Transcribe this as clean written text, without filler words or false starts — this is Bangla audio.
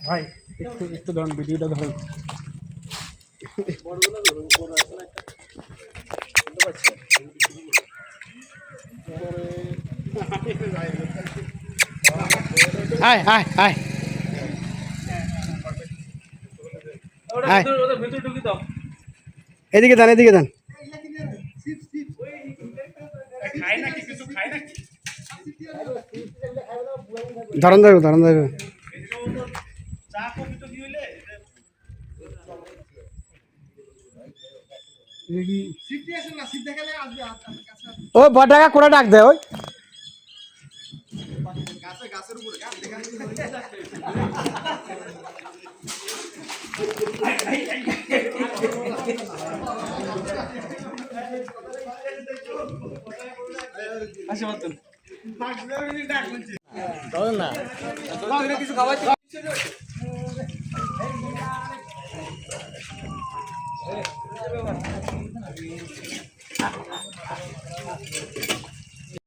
ভাই একটু ধরুন, ভিডিওটা ধরুন। এদিকে দেন, এদিকে দেন। ধরন দেবে, ধরন দেবে। ও বড় কোড়া ডাক দে। ওই গাছের উপরে কিছু খাওয়াই